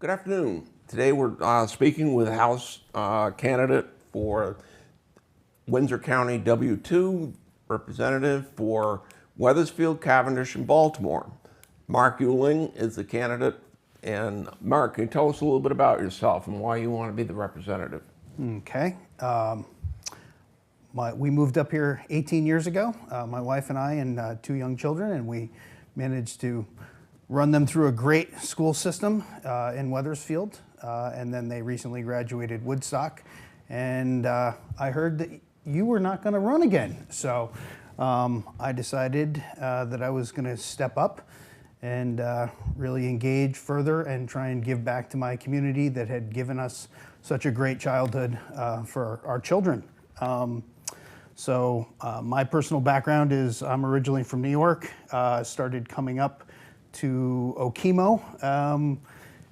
Good afternoon. Today we're speaking with House candidate for Windsor County W2, representative for Weathersfield, Cavendish, and Baltimore. Mark Yuengling is the candidate. And Mark, can you tell us a little bit about yourself and why you want to be the representative? Okay. We moved up here 18 years ago, my wife and I and two young children, and we managed to run them through a great school system in Weathersfield, and then they recently graduated Woodstock, and I heard that you were not going to run again. So I decided that I was going to step up and really engage further and try and give back to my community that had given us such a great childhood for our children. My personal background is I'm originally from New York, started coming up to Okemo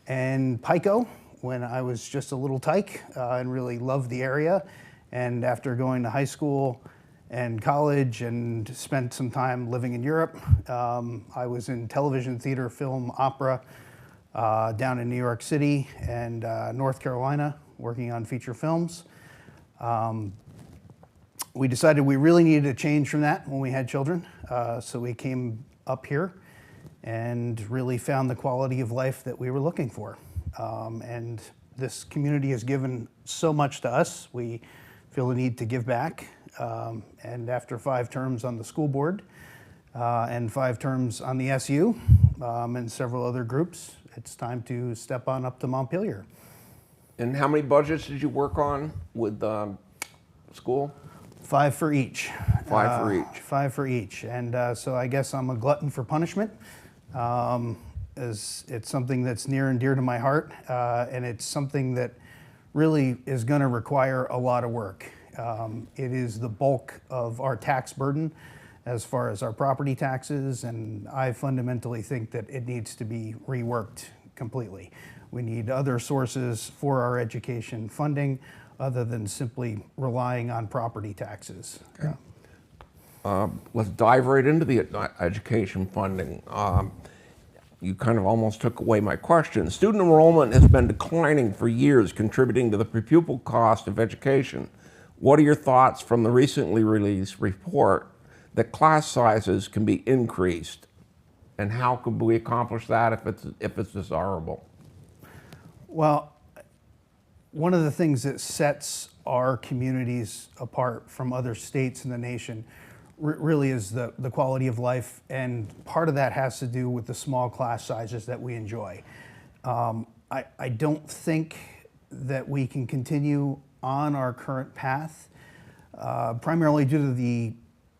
and Pico when I was just a little tyke and really loved the area. And after going to high school and college and spent some time living in Europe, I was in television, theater, film, opera down in New York City and North Carolina working on feature films. We decided we really needed a change from that when we had children, so we came up here and really found the quality of life that we were looking for. And this community has given so much to us. We feel the need to give back. And after 5 terms on the school board and 5 terms on the SU and several other groups, it's time to step on up to Montpelier. And how many budgets did you work on with school? 5 for each. 5 for each. 5 for each. And so I guess I'm a glutton for punishment. It's something that's near and dear to my heart, and it's something that really is going to require a lot of work. It is the bulk of our tax burden as far as our property taxes, and I fundamentally think that it needs to be reworked completely. We need other sources for our education funding other than simply relying on property taxes. Okay. Let's dive right into the education funding. You kind of almost took away my question. Student enrollment has been declining for years, contributing to the per pupil cost of education. What are your thoughts from the recently released report that class sizes can be increased? And how could we accomplish that if it's desirable? Well, one of the things that sets our communities apart from other states in the nation really is the quality of life, and part of that has to do with the small class sizes that we enjoy. I don't think that we can continue on our current path, primarily due to the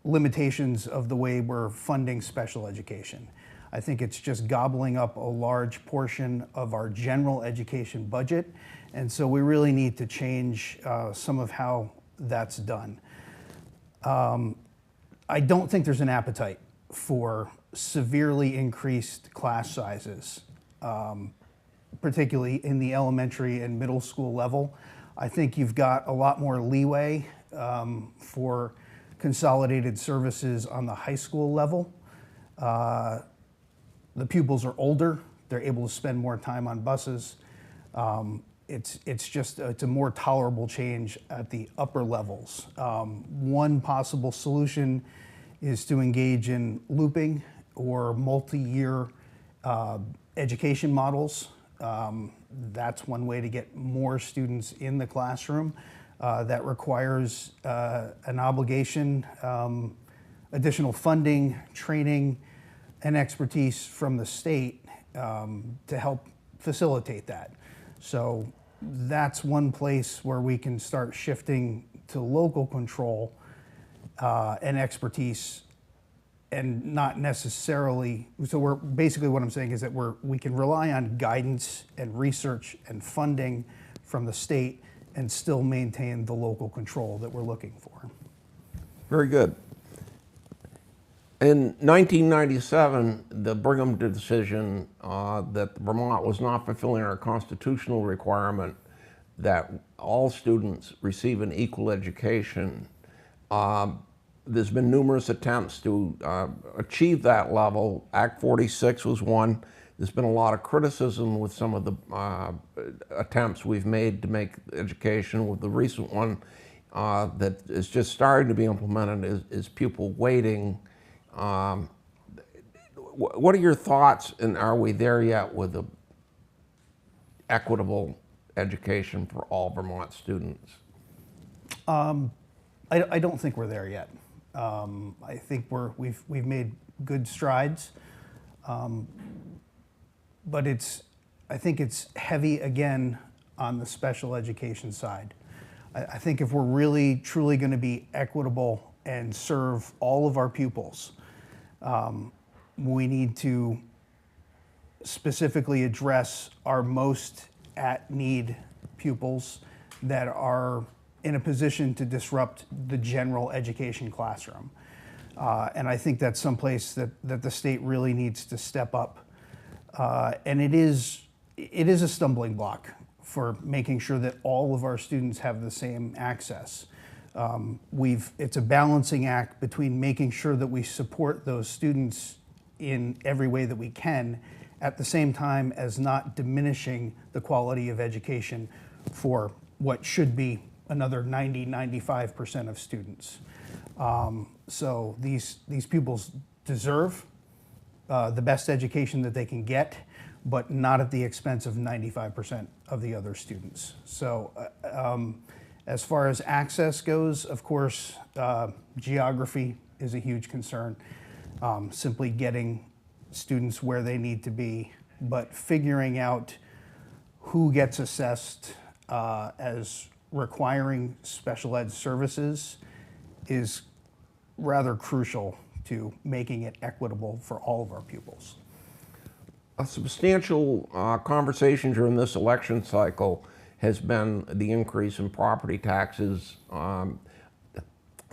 limitations of the way we're funding special education. I think it's just gobbling up a large portion of our general education budget, and so we really need to change some of how that's done. I don't think there's an appetite for severely increased class sizes, particularly in the elementary and middle school level. I think you've got a lot more leeway for consolidated services on the high school level. The pupils are older, they're able to spend more time on buses. It's a more tolerable change at the upper levels. One possible solution is to engage in looping or multi-year education models. That's one way to get more students in the classroom. That requires an obligation, additional funding, training, and expertise from the state to help facilitate that. So that's one place where we can start shifting to local control and expertise, and not necessarily, so we're basically, what I'm saying is that we can rely on guidance and research and funding from the state and still maintain the local control that we're looking for. Very good. In 1997, the Brigham decision that Vermont was not fulfilling our constitutional requirement that all students receive an equal education. There's been numerous attempts to achieve that level. Act 46 was one. there's been a lot of criticism with some of the attempts we've made to make education. With the recent one that is just starting to be implemented is pupil weighting. What are your thoughts, and are we there yet with the equitable education for all Vermont students? I don't think we're there yet. I think we've made good strides, but I think it's heavy again on the special education side. I think if we're really truly going to be equitable and serve all of our pupils, we need to specifically address our most at-need pupils that are in a position to disrupt the general education classroom. And I think that's someplace that the state really needs to step up. And it is a stumbling block for making sure that all of our students have the same access. It's a balancing act between making sure that we support those students in every way that we can, at the same time as not diminishing the quality of education for what should be another 95% of students. So these pupils deserve the best education that they can get, but not at the expense of 95% of the other students. So as far as access goes, of course, geography is a huge concern. Simply getting students where they need to be, but figuring out who gets assessed as requiring special ed services is rather crucial to making it equitable for all of our pupils. A substantial conversation during this election cycle has been the increase in property taxes.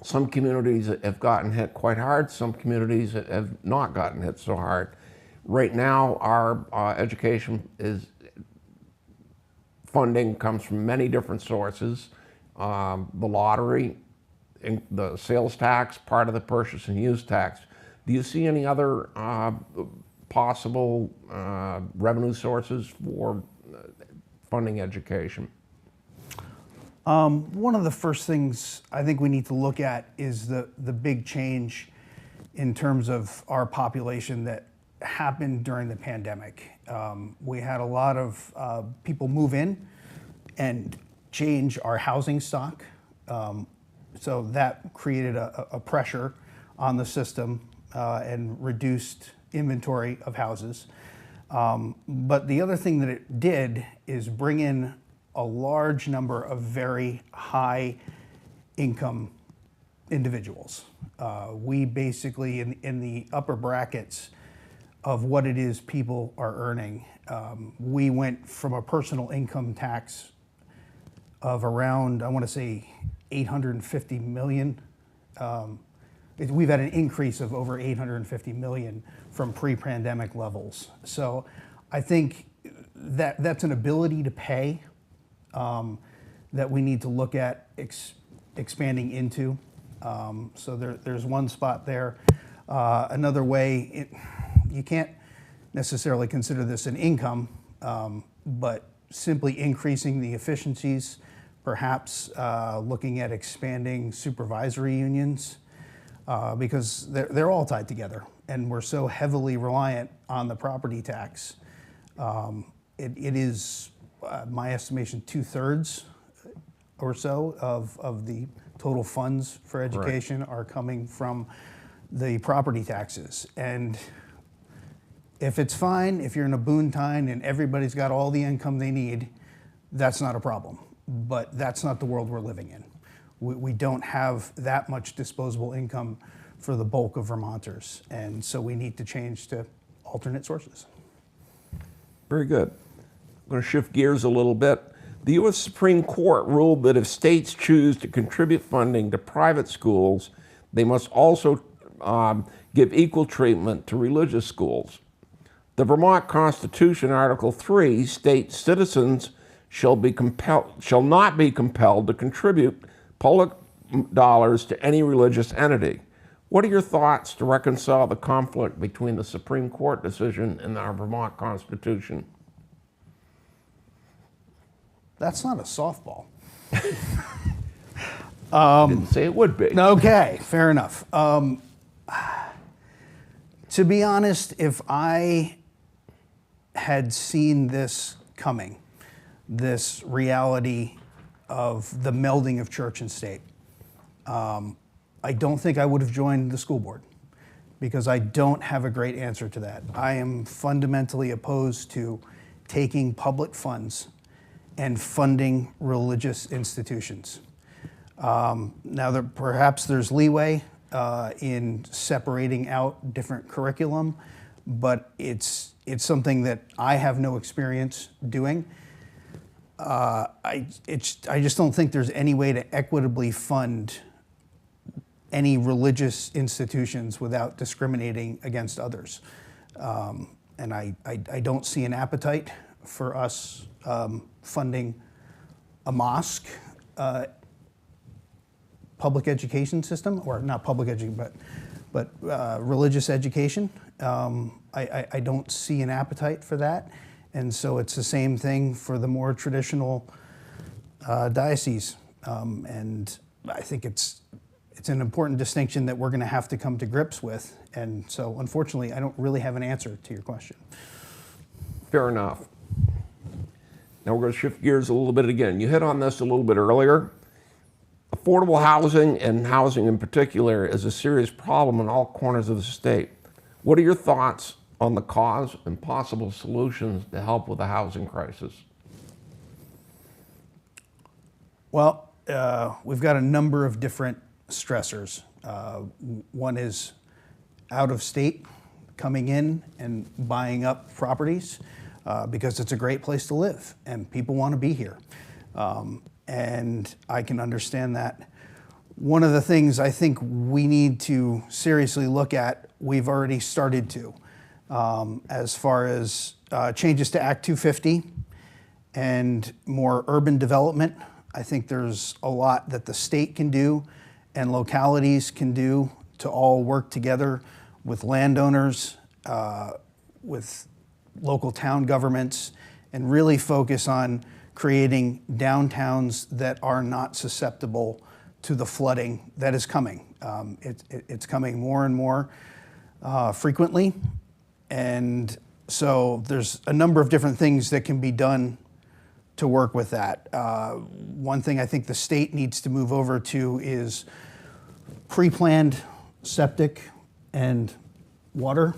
Some communities have gotten hit quite hard, some communities have not gotten hit so hard. Right now, our education funding comes from many different sources. The lottery, the sales tax, part of the purchase and use tax. Do you see any other possible revenue sources for funding education? One of the first things I think we need to look at is the big change in terms of our population that happened during the pandemic. We had a lot of people move in and change our housing stock. So that created a pressure on the system and reduced inventory of houses. But the other thing that it did is bring in a large number of very high income individuals. We basically, in the upper brackets of what it is people are earning, we went from a personal income tax of around, I want to say, 850 million. We've had an increase of over 850 million from pre-pandemic levels. So I think that's an ability to pay that we need to look at expanding into. So there's one spot there. Another way, you can't necessarily consider this an income, but simply increasing the efficiencies, perhaps looking at expanding supervisory unions, because they're all tied together, and we're so heavily reliant on the property tax. It is, my estimation, 2/3 or so of the total funds for education are coming from the property taxes. And if it's fine, if you're in a boon time and everybody's got all the income they need, that's not a problem. But that's not the world we're living in. We don't have that much disposable income for the bulk of Vermonters. And so we need to change to alternate sources. Very good. I'm going to shift gears a little bit. The U.S. Supreme Court ruled that if states choose to contribute funding to private schools, they must also give equal treatment to religious schools. The Vermont Constitution, Article 3, states citizens shall not be compelled to contribute public dollars to any religious entity. What are your thoughts to reconcile the conflict between the Supreme Court decision and our Vermont Constitution? That's not a softball. Didn't say it would be. Okay, fair enough. To be honest, if I had seen this coming, this reality of the melding of church and state, I don't think I would have joined the school board, because I don't have a great answer to that. I am fundamentally opposed to taking public funds and funding religious institutions. Now, perhaps there's leeway in separating out different curriculum, but it's something that I have no experience doing. I just don't think there's any way to equitably fund any religious institutions without discriminating against others. And I don't see an appetite for us funding a mosque, public education system, or not public education, but religious education. I don't see an appetite for that. And so it's the same thing for the more traditional dioceses. And I think it's an important distinction that we're going to have to come to grips with. And so, unfortunately, I don't really have an answer to your question. Fair enough. Now we're going to shift gears a little bit again. You hit on this a little bit earlier. Affordable housing, and housing in particular, is a serious problem in all corners of the state. What are your thoughts on the cause and possible solutions to help with the housing crisis? Well, we've got a number of different stressors. One is out of state coming in and buying up properties because it's a great place to live and people want to be here. And I can understand that. One of the things I think we need to seriously look at, we've already started to, as far as changes to Act 250 and more urban development. I think there's a lot that the state can do and localities can do to all work together with landowners, with local town governments, and really focus on creating downtowns that are not susceptible to the flooding that is coming. It's coming more and more frequently. And so there's a number of different things that can be done to work with that. One thing I think the state needs to move over to is pre-planned septic and water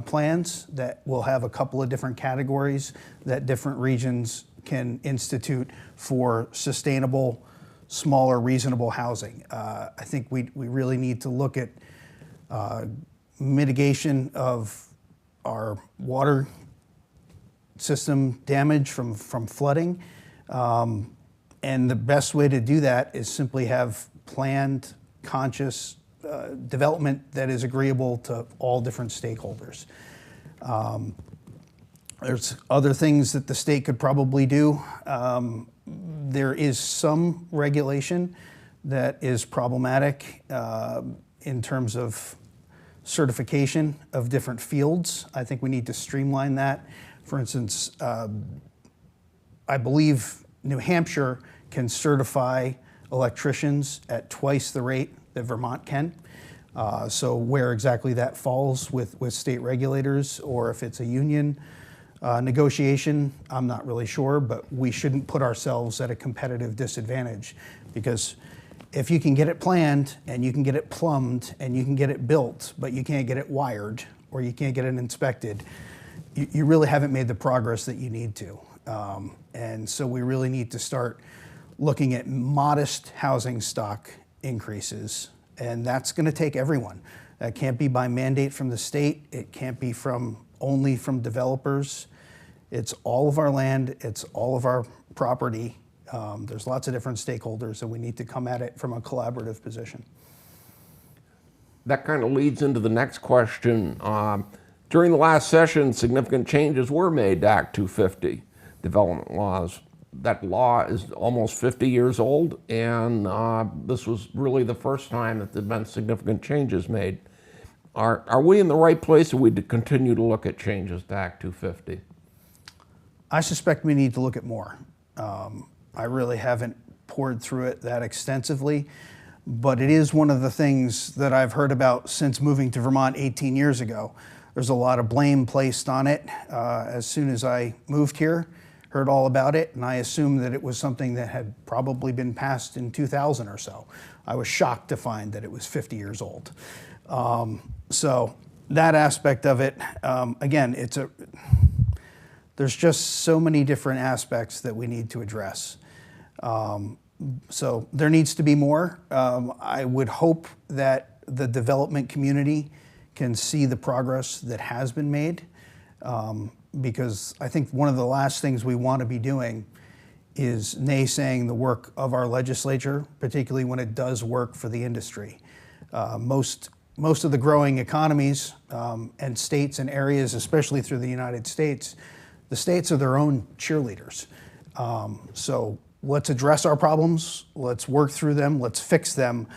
plans that will have a couple of different categories that different regions can institute for sustainable, smaller, reasonable housing. I think we really need to look at mitigation of our water system damage from flooding. And the best way to do that is simply have planned, conscious development that is agreeable to all different stakeholders. There's other things that the state could probably do. There is some regulation that is problematic in terms of certification of different fields. I think we need to streamline that. For instance, I believe New Hampshire can certify electricians at twice the rate that Vermont can. So where exactly that falls with state regulators, or if it's a union negotiation, I'm not really sure, but we shouldn't put ourselves at a competitive disadvantage, because if you can get it planned and you can get it plumbed and you can get it built, but you can't get it wired or you can't get it inspected, you really haven't made the progress that you need to. And so we really need to start looking at modest housing stock increases, and that's going to take everyone. That can't be by mandate from the state. It can't be only from developers. It's all of our land. It's all of our property. There's lots of different stakeholders, and we need to come at it from a collaborative position. That kind of leads into the next question. During the last session, significant changes were made to Act 250 development laws. that law is almost 50 years old, and this was really the first time that there have been significant changes made. Are we in the right place, or we to continue to look at changes to Act 250? I suspect we need to look at more. I really haven't poured through it that extensively, but it is one of the things that I've heard about since moving to Vermont 18 years ago. There's a lot of blame placed on it. As soon as I moved here, heard all about it, and I assumed that it was something that had probably been passed in 2000 or so. I was shocked to find that it was 50 years old. So that aspect of it, again, there's just so many different aspects that we need to address. So there needs to be more. I would hope that the development community can see the progress that has been made, because I think one of the last things we want to be doing is naysaying the work of our legislature, particularly when it does work for the industry. Most of the growing economies and states and areas, especially through the United States, the states are their own cheerleaders. So let's address our problems, let's work through them, let's fix them,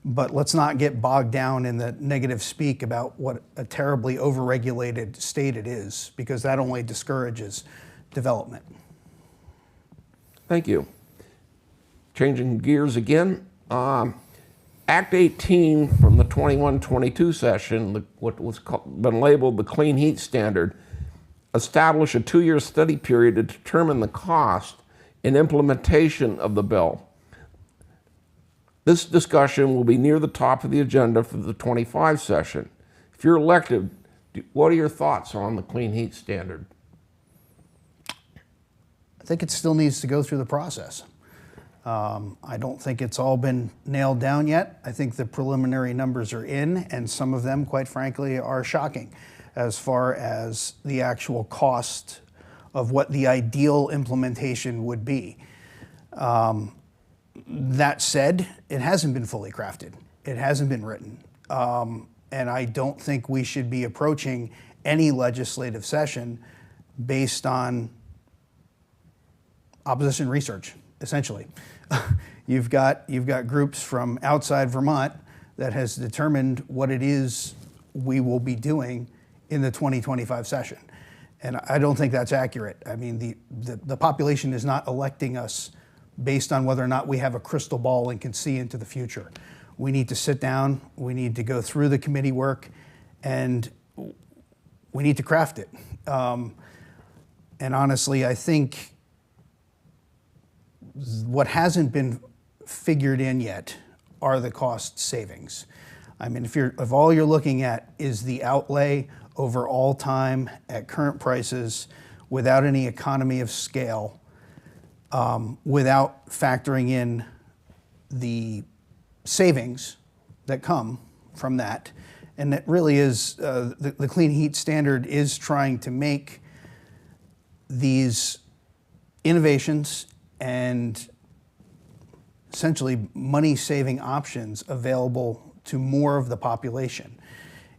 but let's not get bogged down in the negative speak about what a terribly overregulated state it is, because that only discourages development. Thank you. Changing gears again, Act 18 from the 21-22 session, what was been labeled the Clean Heat Standard, established a 2-year study period to determine the cost and implementation of the bill. This discussion will be near the top of the agenda for the 25 session. If you're elected, what are your thoughts on the Clean Heat Standard? I think it still needs to go through the process. I don't think it's all been nailed down yet. I think the preliminary numbers are in, and some of them, quite frankly, are shocking as far as the actual cost of what the ideal implementation would be. That said, it hasn't been fully crafted. It hasn't been written. And I don't think we should be approaching any legislative session based on opposition research, essentially. You've got groups from outside Vermont that has determined what it is we will be doing in the 2025 session. And I don't think that's accurate. I mean, the population is not electing us based on whether or not we have a crystal ball and can see into the future. We need to sit down, we need to go through the committee work, and we need to craft it. And honestly, I think what hasn't been figured in yet are the cost savings. I mean, if all you're looking at is the outlay over all time at current prices without any economy of scale, without factoring in the savings that come from that, and that really is, the Clean Heat Standard is trying to make these innovations and essentially money-saving options available to more of the population.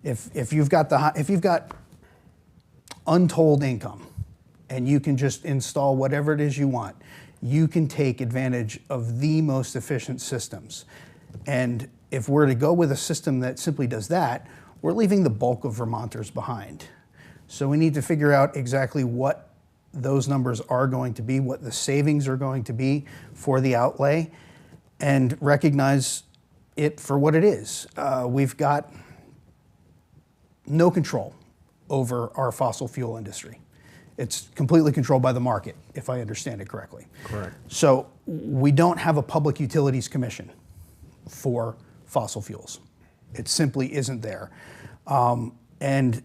If you've got untold income and you can just install whatever it is you want, you can take advantage of the most efficient systems. And if we're to go with a system that simply does that, we're leaving the bulk of Vermonters behind. So we need to figure out exactly what those numbers are going to be, what the savings are going to be for the outlay, and recognize it for what it is. We've got no control over our fossil fuel industry. It's completely controlled by the market, if I understand it correctly. Correct. So we don't have a Public Utilities Commission for fossil fuels. It simply isn't there. And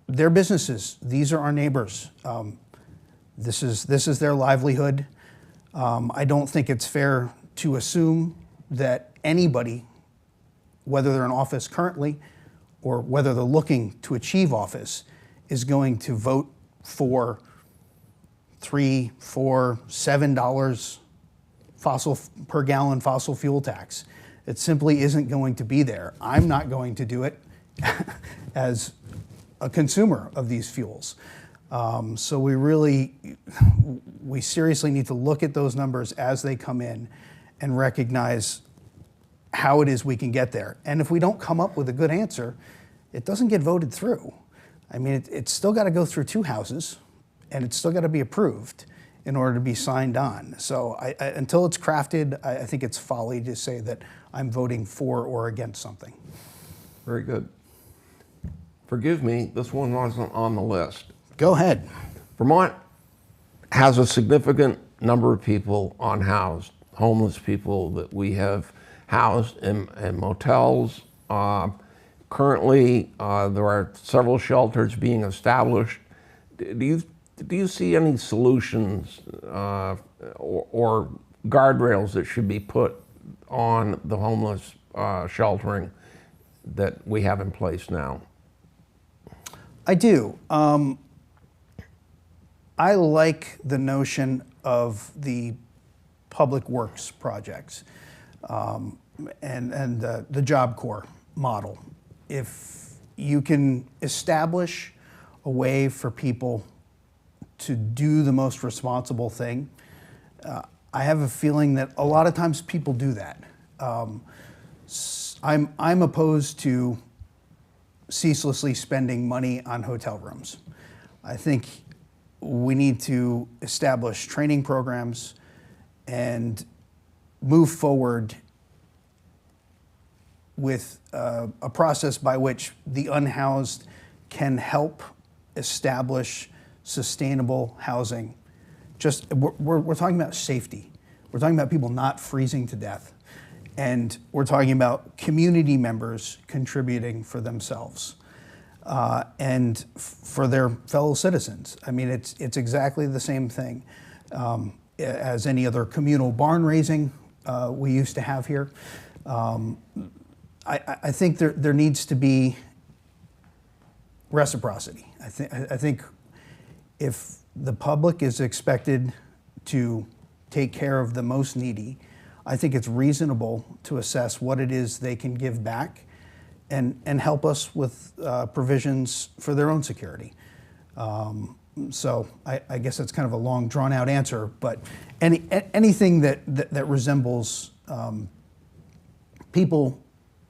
they're businesses. These are our neighbors. This is their livelihood. I don't think it's fair to assume that anybody, whether they're in office currently or whether they're looking to achieve office, is going to vote for $3, $4, $7 per gallon fossil fuel tax. It simply isn't going to be there. I'm not going to do it as a consumer of these fuels. So we seriously need to look at those numbers as they come in and recognize how it is we can get there. And if we don't come up with a good answer, it doesn't get voted through. I mean, it's still got to go through 2 houses, and it's still got to be approved in order to be signed on. So until it's crafted, I think it's folly to say that I'm voting for or against something. Very good. Forgive me, this one wasn't on the list. Go ahead. Vermont has a significant number of people unhoused, homeless people that we have housed in motels. Currently, there are several shelters being established. Do you see any solutions or guardrails that should be put on the homeless sheltering that we have in place now? I do. I like the notion of the public works projects and the Job Corps model. If you can establish a way for people to do the most responsible thing, I have a feeling that a lot of times people do that. I'm opposed to ceaselessly spending money on hotel rooms. I think we need to establish training programs and move forward with a process by which the unhoused can help establish sustainable housing. We're talking about safety. We're talking about people not freezing to death. And we're talking about community members contributing for themselves and for their fellow citizens. I mean, it's exactly the same thing as any other communal barn raising we used to have here. I think there needs to be reciprocity. I think if the public is expected to take care of the most needy, I think it's reasonable to assess what it is they can give back and help us with provisions for their own security. So I guess that's kind of a long, drawn-out answer, but anything that resembles people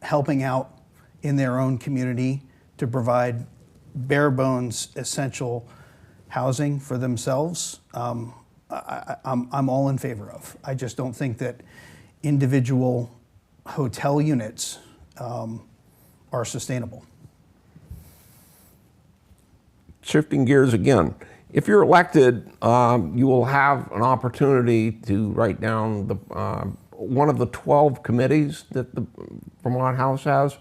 helping out in their own community to provide bare-bones, essential housing for themselves, I'm all in favor of. I just don't think that individual hotel units are sustainable. Shifting gears again, if you're elected, you will have an opportunity to write down one of the 12 committees that the Vermont House has.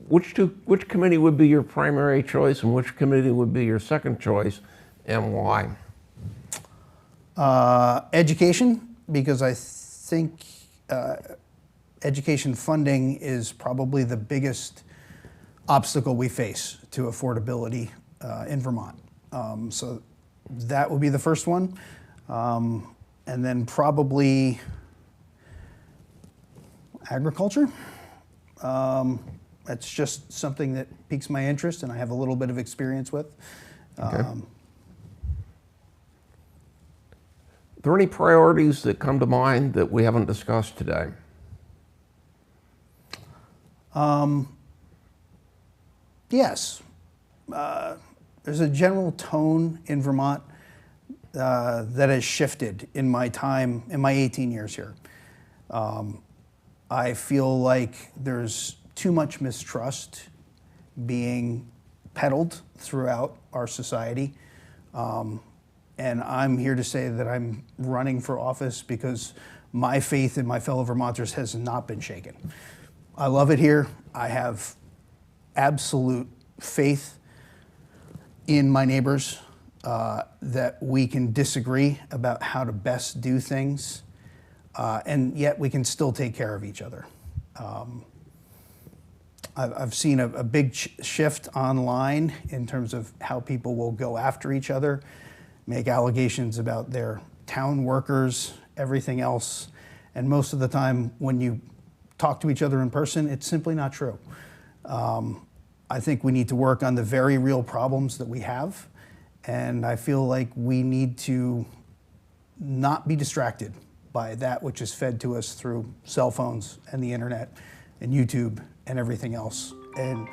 Which committee would be your primary choice and which committee would be your second choice, and why? Education, because I think education funding is probably the biggest obstacle we face to affordability in Vermont. So that would be the first one. And then probably agriculture. That's just something that piques my interest and I have a little bit of experience with. Okay. Are there any priorities that come to mind that we haven't discussed today? Yes. There's a general tone in Vermont that has shifted in my time, in my 18 years here. I feel like there's too much mistrust being peddled throughout our society. And I'm here to say that I'm running for office because my faith in my fellow Vermonters has not been shaken. I love it here. I have absolute faith in my neighbors that we can disagree about how to best do things, and yet we can still take care of each other. I've seen a big shift online in terms of how people will go after each other, make allegations about their town workers, everything else. And most of the time when you talk to each other in person, it's simply not true. I think we need to work on the very real problems that we have And I feel like we need to not be distracted by that which is fed to us through cell phones and the internet and YouTube and everything else. And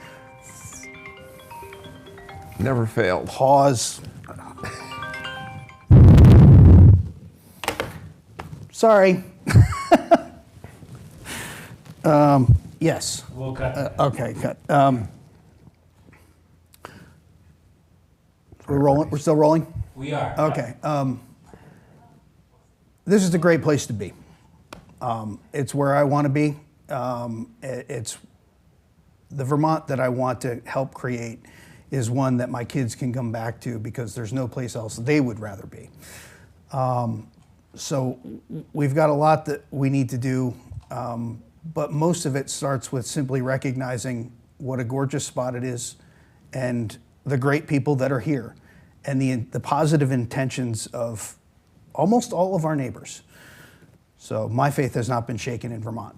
Never failed. pause. Sorry. Yes. We'll cut. Okay, cut. We're rolling. We're still rolling? We are. Okay. This is a great place to be. It's where I want to be. It's the Vermont that I want to help create is one that my kids can come back to because there's no place else they would rather be. So we've got a lot that we need to do, but most of it starts with simply recognizing what a gorgeous spot it is and the great people that are here and the positive intentions of almost all of our neighbors. So my faith has not been shaken in Vermont.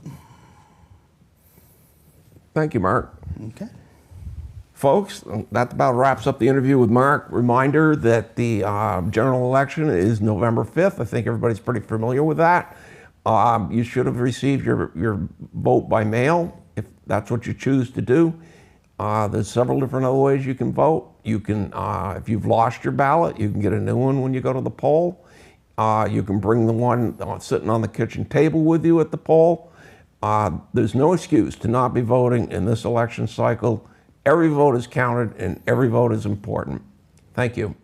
Thank you, Mark. Okay. Folks, that about wraps up the interview with Mark. Reminder that the general election is November 5th. I think everybody's pretty familiar with that. You should have received your vote by mail if that's what you choose to do. There's several different other ways you can vote. You can, if you've lost your ballot, you can get a new one when you go to the poll. You can bring the one sitting on the kitchen table with you at the poll. There's no excuse to not be voting in this election cycle. Every vote is counted and every vote is important. Thank you.